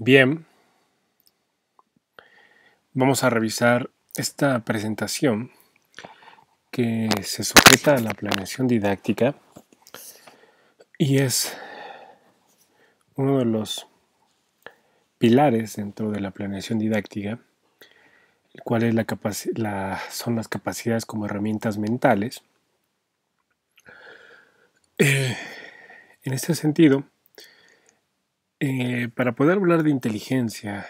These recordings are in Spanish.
Bien, vamos a revisar esta presentación que se sujeta a la planeación didáctica y es uno de los pilares dentro de la planeación didáctica, el cual es son las capacidades como herramientas mentales. En este sentido, para poder hablar de inteligencia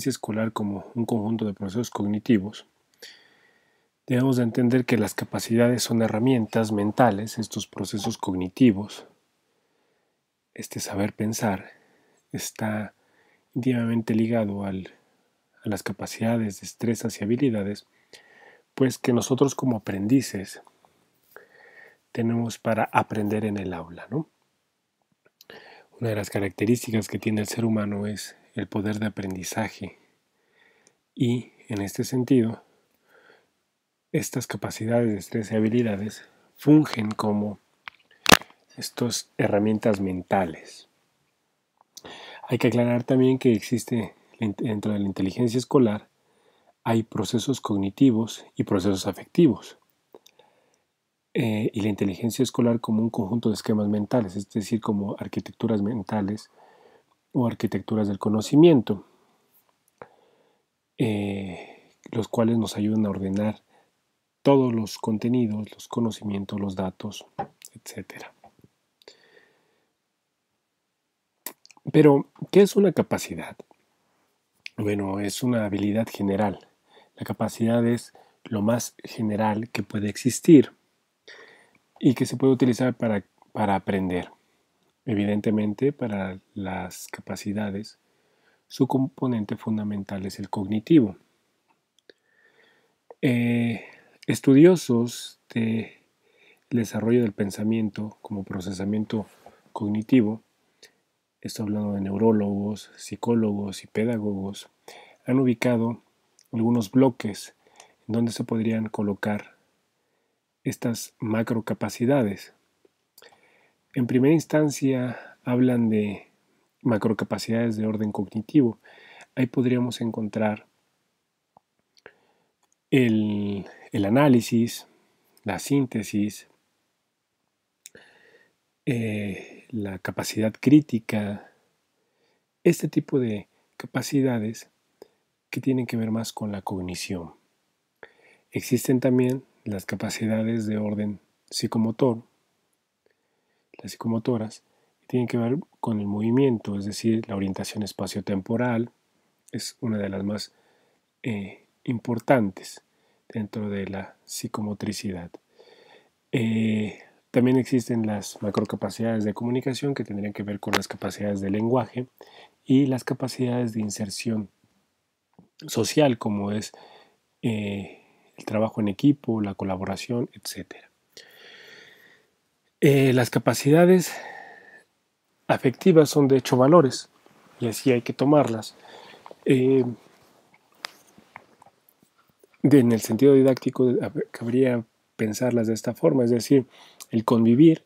escolar como un conjunto de procesos cognitivos, debemos de entender que las capacidades son herramientas mentales, estos procesos cognitivos. Este saber pensar está íntimamente ligado a las capacidades, destrezas y habilidades, pues que nosotros como aprendices tenemos para aprender en el aula, ¿no? Una de las características que tiene el ser humano es el poder de aprendizaje y, en este sentido, estas capacidades, destrezas y habilidades fungen como estas herramientas mentales. Hay que aclarar también que existe dentro de la inteligencia escolar hay procesos cognitivos y procesos afectivos. Y la inteligencia escolar como un conjunto de esquemas mentales, es decir, como arquitecturas mentales o arquitecturas del conocimiento, los cuales nos ayudan a ordenar todos los contenidos, los conocimientos, los datos, etc. Pero, ¿qué es una capacidad? Bueno, es una habilidad general. La capacidad es lo más general que puede existir y que se puede utilizar para aprender. Evidentemente, para las capacidades, su componente fundamental es el cognitivo. Estudiosos del desarrollo del pensamiento como procesamiento cognitivo, estoy hablando de neurólogos, psicólogos y pedagogos, han ubicado algunos bloques en donde se podrían colocar estas macrocapacidades. En primera instancia hablan de macrocapacidades de orden cognitivo. Ahí podríamos encontrar el análisis, la síntesis, la capacidad crítica, este tipo de capacidades que tienen que ver más con la cognición. Existen también las capacidades de orden psicomotor, las psicomotoras, que tienen que ver con el movimiento, es decir, la orientación espaciotemporal, es una de las más importantes dentro de la psicomotricidad. También existen las macrocapacidades de comunicación que tendrían que ver con las capacidades de lenguaje y las capacidades de inserción social, como es el trabajo en equipo, la colaboración, etc. Las capacidades afectivas son de hecho valores y así hay que tomarlas. En el sentido didáctico cabría pensarlas de esta forma, es decir, el convivir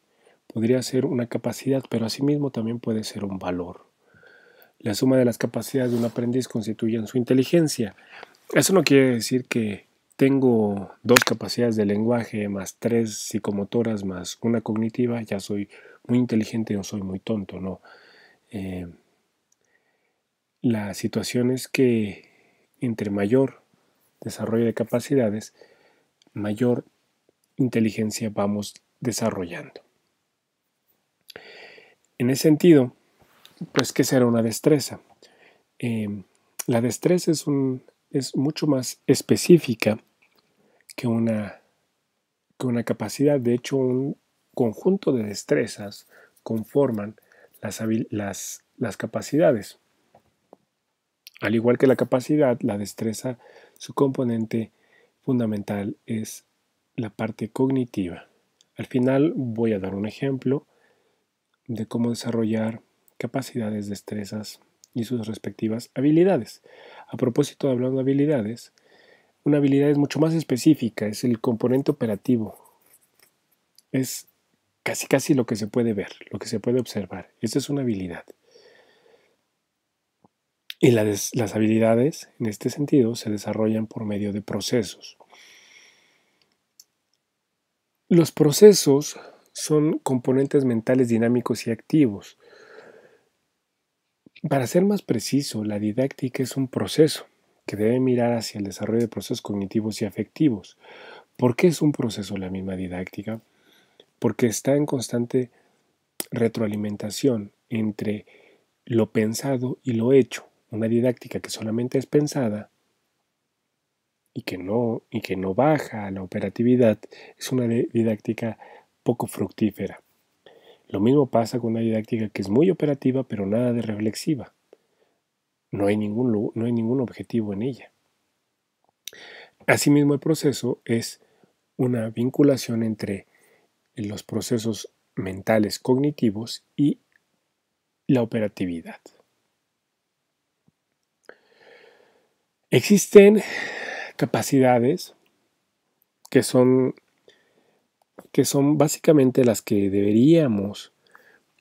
podría ser una capacidad, pero asimismo también puede ser un valor. La suma de las capacidades de un aprendiz constituyen su inteligencia. Eso no quiere decir que tengo 2 capacidades de lenguaje más 3 psicomotoras más una cognitiva, ya soy muy inteligente o soy muy tonto, no. La situación es que entre mayor desarrollo de capacidades, mayor inteligencia vamos desarrollando. En ese sentido, pues, ¿qué será una destreza? La destreza es mucho más específica que una capacidad. De hecho, un conjunto de destrezas conforman las capacidades. Al igual que la capacidad, la destreza, su componente fundamental es la parte cognitiva. Al final voy a dar un ejemplo de cómo desarrollar capacidades, destrezas y sus respectivas habilidades. A propósito de hablando de habilidades, una habilidad es mucho más específica, es el componente operativo. Es casi lo que se puede ver, lo que se puede observar. Esta es una habilidad. Y las habilidades, en este sentido, se desarrollan por medio de procesos. Los procesos son componentes mentales dinámicos y activos. Para ser más preciso, la didáctica es un proceso que debe mirar hacia el desarrollo de procesos cognitivos y afectivos. ¿Por qué es un proceso la misma didáctica? Porque está en constante retroalimentación entre lo pensado y lo hecho. Una didáctica que solamente es pensada y que no baja a la operatividad es una didáctica poco fructífera. Lo mismo pasa con una didáctica que es muy operativa pero nada de reflexiva. No hay ningún objetivo en ella. Asimismo, el proceso es una vinculación entre los procesos mentales cognitivos y la operatividad. Existen capacidades que son básicamente las que deberíamos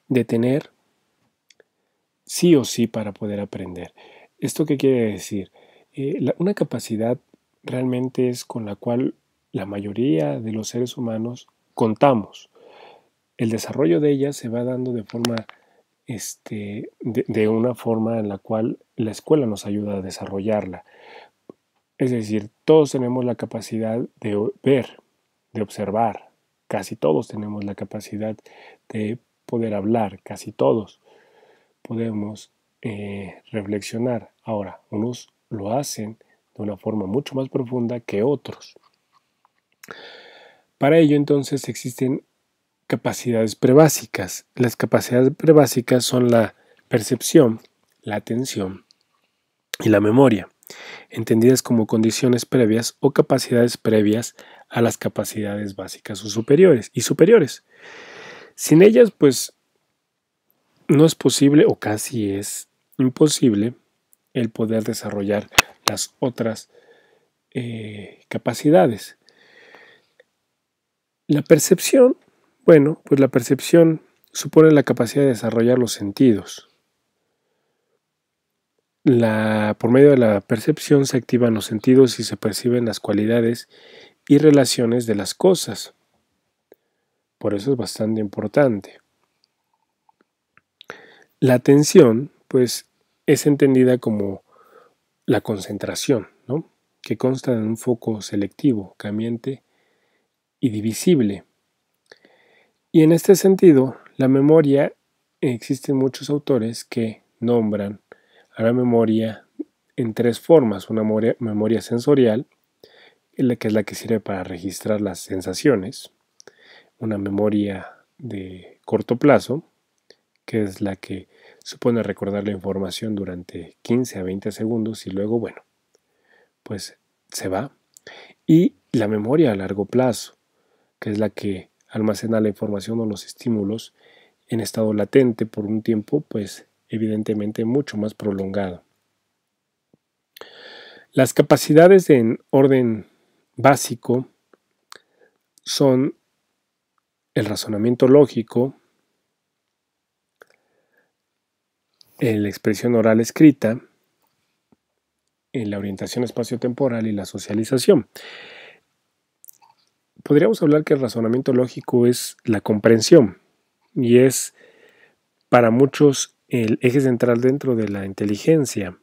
de tener sí o sí para poder aprender. ¿Esto qué quiere decir? Una capacidad realmente es con la cual la mayoría de los seres humanos contamos. El desarrollo de ellas se va dando de forma, de una forma en la cual la escuela nos ayuda a desarrollarla. Es decir, todos tenemos la capacidad de ver, de observar. Casi todos tenemos la capacidad de poder hablar, casi todos podemos reflexionar. Ahora, unos lo hacen de una forma mucho más profunda que otros. Para ello, entonces, existen capacidades prebásicas. Las capacidades prebásicas son la percepción, la atención y la memoria, entendidas como condiciones previas o capacidades previas a las capacidades básicas o superiores. Sin ellas, pues, no es posible o casi es imposible el poder desarrollar las otras capacidades. La percepción, bueno, pues la percepción supone la capacidad de desarrollar los sentidos. Por medio de la percepción se activan los sentidos y se perciben las cualidades y relaciones de las cosas. Por eso es bastante importante. La atención, pues, es entendida como la concentración, ¿no? Que consta de un foco selectivo, cambiante y divisible. Y en este sentido, la memoria, existen muchos autores que nombran a la memoria en tres formas. Una memoria sensorial, que es la que sirve para registrar las sensaciones. Una memoria de corto plazo, que es la que supone recordar la información durante 15 a 20 segundos y luego, bueno, pues se va. Y la memoria a largo plazo, que es la que almacena la información o los estímulos en estado latente por un tiempo, pues evidentemente mucho más prolongado. Las capacidades en orden básico son el razonamiento lógico, la expresión oral escrita, la orientación espaciotemporal y la socialización. Podríamos hablar que el razonamiento lógico es la comprensión y es para muchos el eje central dentro de la inteligencia.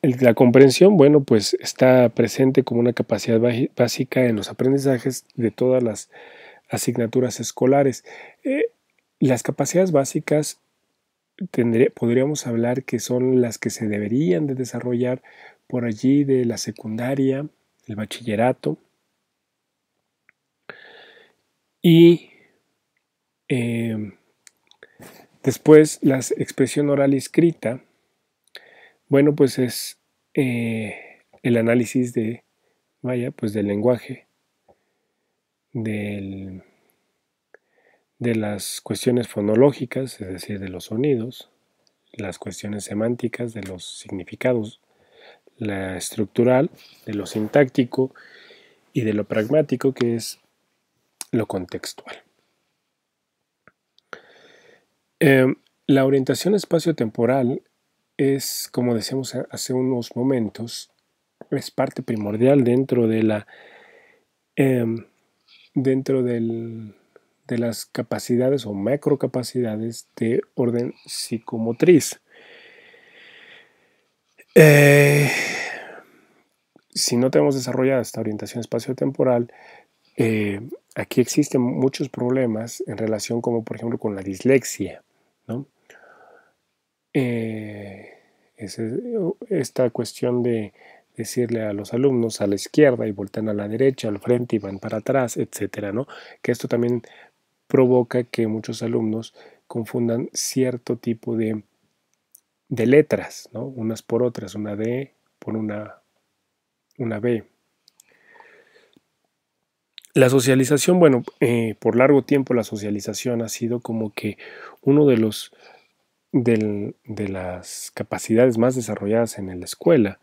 La comprensión, bueno, pues está presente como una capacidad básica en los aprendizajes de todas las asignaturas escolares. Las capacidades básicas podríamos hablar que son las que se deberían de desarrollar por allí de la secundaria, el bachillerato y después la expresión oral y escrita. Bueno, pues es el análisis pues del lenguaje, de las cuestiones fonológicas, es decir, de los sonidos, las cuestiones semánticas, de los significados, la estructural, de lo sintáctico y de lo pragmático, que es lo contextual. La orientación espaciotemporal es, como decíamos hace unos momentos, es parte primordial dentro de la dentro de las capacidades o macrocapacidades de orden psicomotriz. Si no tenemos desarrollada esta orientación espaciotemporal, aquí existen muchos problemas en relación como por ejemplo con la dislexia, ¿no? Esta cuestión de decirle a los alumnos a la izquierda y voltean a la derecha, al frente y van para atrás, etcétera, ¿no? Que esto también provoca que muchos alumnos confundan cierto tipo de letras, ¿no? Unas por otras, una D por una B. La socialización, bueno, por largo tiempo la socialización ha sido como que uno de las capacidades más desarrolladas en la escuela.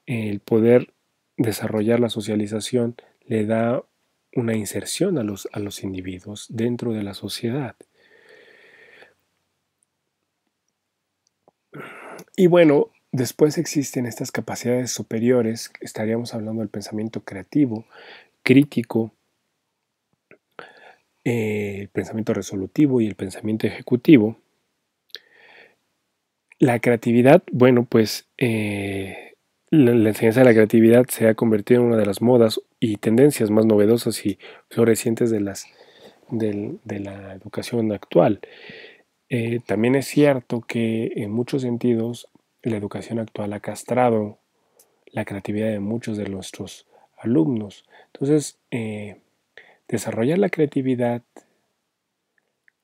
El poder desarrollar la socialización le da una inserción a los individuos dentro de la sociedad. Y bueno, después existen estas capacidades superiores, estaríamos hablando del pensamiento creativo, crítico, el pensamiento resolutivo y el pensamiento ejecutivo. La creatividad, bueno, pues la enseñanza de la creatividad se ha convertido en una de las modas y tendencias más novedosas y florecientes de la educación actual. También es cierto que en muchos sentidos la educación actual ha castrado la creatividad de muchos de nuestros alumnos. Entonces, desarrollar la creatividad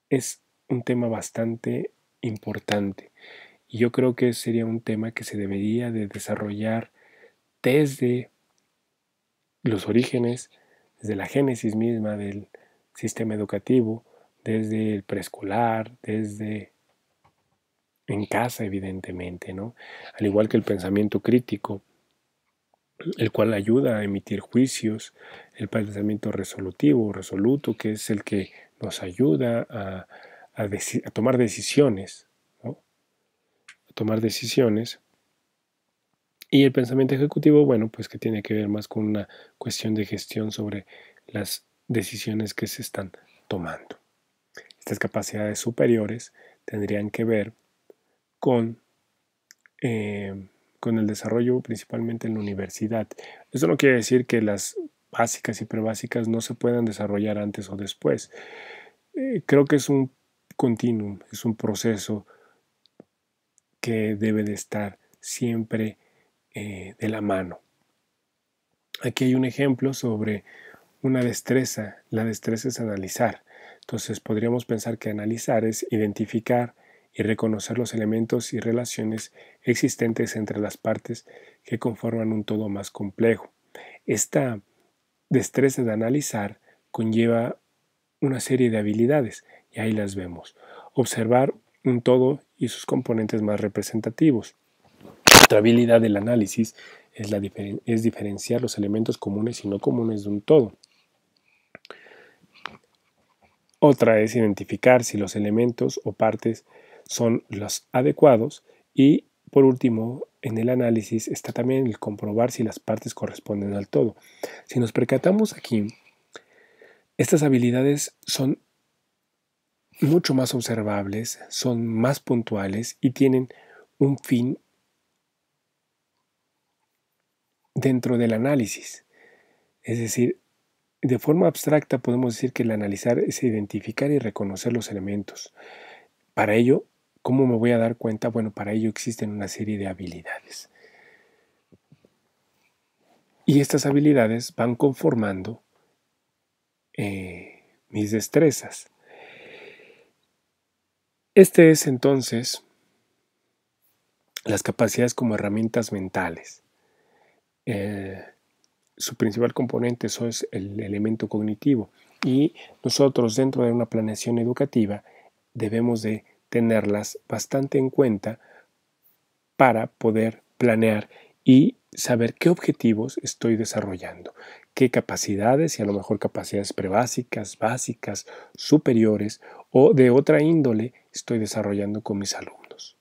es un tema bastante importante y yo creo que sería un tema que se debería de desarrollar desde los orígenes, desde la génesis misma del sistema educativo, desde el preescolar, desde en casa evidentemente, ¿no? Al igual que el pensamiento crítico, el cual ayuda a emitir juicios, el pensamiento resolutivo, resoluto, que es el que nos ayuda a tomar decisiones, ¿no? A tomar decisiones. Y el pensamiento ejecutivo, bueno, pues que tiene que ver más con una cuestión de gestión sobre las decisiones que se están tomando. Estas capacidades superiores tendrían que ver con con el desarrollo principalmente en la universidad. Esto no quiere decir que las básicas y prebásicas no se puedan desarrollar antes o después. Creo que es un continuum, es un proceso que debe de estar siempre de la mano. Aquí hay un ejemplo sobre una destreza. La destreza es analizar. Entonces podríamos pensar que analizar es identificar y reconocer los elementos y relaciones existentes entre las partes que conforman un todo más complejo. Esta destreza de analizar conlleva una serie de habilidades y ahí las vemos. Observar un todo y sus componentes más representativos. Otra habilidad del análisis es diferenciar los elementos comunes y no comunes de un todo. Otra es identificar si los elementos o partes son los adecuados y por último en el análisis está también el comprobar si las partes corresponden al todo. Si nos percatamos aquí, estas habilidades son mucho más observables, son más puntuales y tienen un fin dentro del análisis. Es decir, de forma abstracta podemos decir que el analizar es identificar y reconocer los elementos. Para ello, ¿cómo me voy a dar cuenta? Bueno, para ello existen una serie de habilidades. Y estas habilidades van conformando mis destrezas. Este es entonces las capacidades como herramientas mentales. Su principal componente eso es el elemento cognitivo y nosotros dentro de una planeación educativa debemos de tenerlas bastante en cuenta para poder planear y saber qué objetivos estoy desarrollando, qué capacidades y a lo mejor capacidades prebásicas, básicas, superiores o de otra índole estoy desarrollando con mis alumnos.